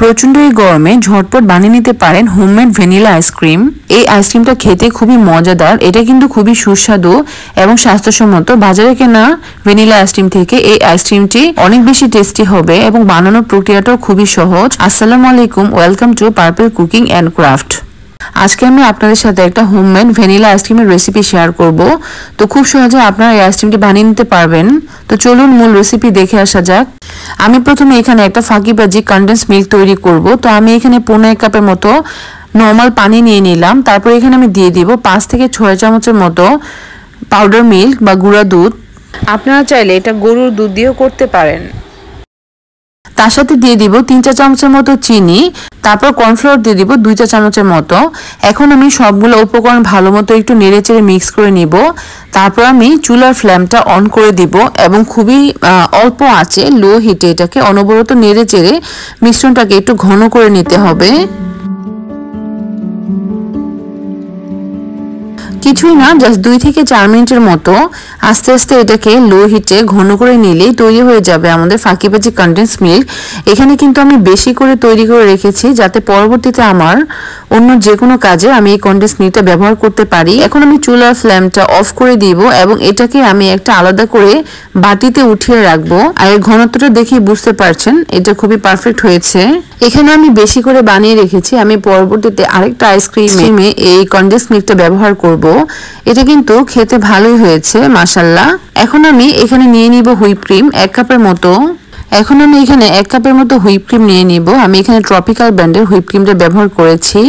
প্রচন্ড এই গরমে ঝটপট বানিয়ে নিতে পারেন হোমমেড ভ্যানিলা আইসক্রিম। এই আইসক্রিমটা খেতে খুবই মজাদার, এটা কিন্তু খুবই সুস্বাদু এবং স্বাস্থ্যসম্মত। বাজারে কেনা ভ্যানিলা আইসক্রিম থেকে এই আইসক্রিমটি অনেক বেশি টেস্টি হবে এবং বানানোর প্রক্রিয়াটাও খুবই সহজ। আসসালামু আলাইকুম, welcome to purple cooking and craft. আজকে আমি আপনাদের সাথে একটা হোমমেড ভ্যানিলা আইসক্রিমের রেসিপি শেয়ার করব। তো খুব সহজে আপনারা এই আইসক্রিমটি বানিয়ে নিতে পারবেন। তো চলুন মূল রেসিপি দেখে আসা যাক। আমি প্রথমে এখানে একটা ফাঁকিবাজি কনডেন্স মিল্ক তৈরি করব। তো আমি এখানে 1.5 কাপের মতো নর্মাল পানি নিয়ে নিলাম। তারপর এখানে আমি দিয়ে দিব 5 থেকে 6 চামচের মতো পাউডার মিল্ক বা গুঁড়া দুধ। আপনারা চাইলে এটা গরুর দুধ দিয়েও করতে পারেন। তার সাথে দিয়ে দিব 3 চা চামচের মতো চিনি, তারপর কর্নফ্লাওয়ার দিয়ে দিব 2 চা চামচের মতো। এখন আমি সবগুলো উপকরণ ভালো মতো একটু নেড়েচেড়ে মিক্স করে নিব। তারপর আমি চুলার ফ্লেমটা অন করে দিব এবং খুবই অল্প আঁচে লো হিটে এটাকে অনবরত নেড়েচেড়ে মিশ্রণটাকে একটু ঘন করে নিতে হবে। কিছুই না, জাস্ট 2 থেকে 4 মিনিটের মতো আস্তে আস্তে এটাকে লো হিটে ঘন করে নিলেই তৈরি হয়ে যাবে আমাদের ফাঁকিবাজি কনডেন্স মিল্ক। এখানে কিন্তু আমি বেশি করে তৈরি করে রেখেছি যাতে পরবর্তীতে আমার অন্য যে কোনো কাজে আমি এই কনডেন্স মিল্কটা ব্যবহার করতে পারি। এখন আমি চুলার ফ্লেমটা অফ করে দিব এবং এটাকে আমি একটা আলাদা করে বাটিতে উঠিয়ে রাখবো। আর এর ঘনত্বটা দেখে বুঝতে পারছেন এটা খুবই পারফেক্ট হয়েছে। এখানে আমি বেশি করে বানিয়ে রেখেছি, আমি পরবর্তীতে আরেকটা আইসক্রিমে এই কনডেন্স মিল্কটা ব্যবহার করব। এটা কিন্তু খেতে ভালোই হয়েছে মাশাআল্লাহ। এখন আমি এখানে নিয়ে নিব হুইপ ক্রিম 1 কাপের মতো। এখন আমি এখানে 1 কাপের মতো হুইপ ক্রিম নিয়ে নিব। আমি এখানে ট্রপিক্যাল ব্র্যান্ডের হুইপ ক্রিমটা ব্যবহার করেছি।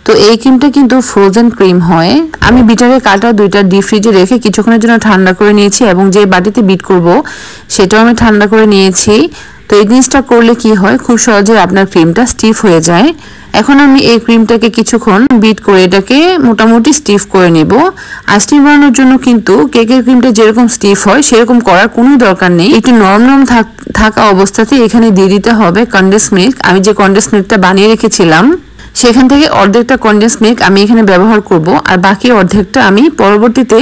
তো এই ক্রিমটা কিন্তু ফ্রোজেন ক্রিম হয়। আমি বিটারে কাটা 2টা ডিপ ফ্রিজে রেখে কিছুক্ষণের জন্য ঠান্ডা করে নিয়েছি এবং যে বাটিতে বিট করব সেটাও আমি ঠান্ডা করে নিয়েছি। তো এই জিনিসটা করলে কি হয়, খুব সহজে আপনার ক্রিমটা স্টিফ হয়ে যায়। এখন আমি এই ক্রিমটাকে কিছুক্ষণ বিট করে এটাকে মোটামুটি স্টিফ করে নিব। আইসক্রিম বানানোর জন্য কিন্তু কেকের ক্রিমটা যেরকম স্টিফ হয় সেরকম করার কোনো দরকার নেই। একটু নরম নরম থাকা অবস্থাতে এখানে দিয়ে দিতে হবে কনডেন্স মিল্ক। আমি যে কনডেন্স মিল্কটা বানিয়ে রেখেছিলাম সেখান থেকে অর্ধেকটা কনডেন্স মিল্ক আমি এখানে ব্যবহার করব আর বাকি অর্ধেকটা আমি পরবর্তীতে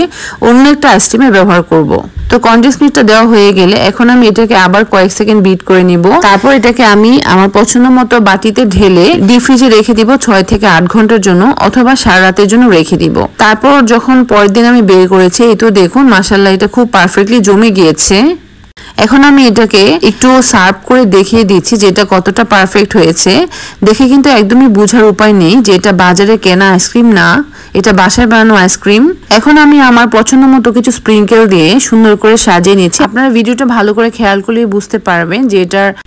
অন্য একটা আইসক্রিমে ব্যবহার করব। তো কনডেন্স মিল্কটা দেওয়া হয়ে গেলে এখন আমি এটাকে আবার কয়েক সেকেন্ড বিট করে নিব। তারপর এটাকে আমি আমার পছন্দ মতো বাটিতে ঢেলে ডিপ ফ্রিজে রেখে দিব 6 থেকে 8 ঘন্টার জন্য অথবা সারা রাতের জন্য রেখে দিব। তারপর যখন পরের দিন আমি বের করেছি, এই তো দেখুন মাশাআল্লাহ এটা খুব পারফেক্টলি জমে গিয়েছে। এখন আমি এটাকে একটু সার্ভ করে দেখিয়ে দিচ্ছি যে এটা কতটা পারফেক্ট হয়েছে। দেখে কিন্তু একদমই বোঝার উপায় নেই যে এটা বাজারে কেনা আইসক্রিম না, এটা বাসায় বানানো আইসক্রিম। এখন আমি আমার পছন্দ মতো কিছু স্প্রিঙ্কেল দিয়ে সুন্দর করে সাজিয়ে নিচ্ছি। আপনারা ভিডিওটা ভালো করে খেয়াল করলেই বুঝতে পারবেন যে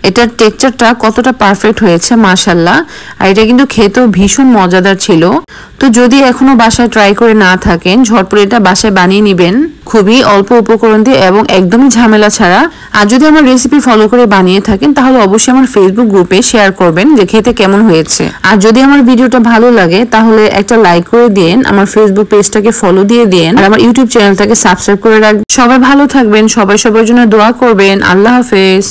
এটার টেক্সচারটা কতটা পারফেক্ট হয়েছে মাশাআল্লাহ। আর এটা কিন্তু খেতেও ভীষণ মজাদার ছিল। তো যদি এখনো বাসায় ট্রাই করে না থাকেন, ঝটপট এটা বাসায় বানিয়ে নেবেন খুবই অল্প উপকরণ দিয়ে এবং একদমই ঝামেলা ছাড়া। আর যদি আমার রেসিপি ফলো করে বানিয়ে থাকেন তাহলে অবশ্যই আমার ফেসবুক গ্রুপে শেয়ার করবেন যে খেতে কেমন হয়েছে। আর যদি আমার ভিডিওটা ভালো লাগে তাহলে একটা লাইক করে দিন, আমার ফেসবুক পেজটাকে ফলো দিয়ে দিন আর আমার ইউটিউব চ্যানেলটাকে সাবস্ক্রাইব করে রাখবেন। সবাই ভালো থাকবেন, সবাই সবার জন্য দোয়া করবেন। আল্লাহ হাফেজ।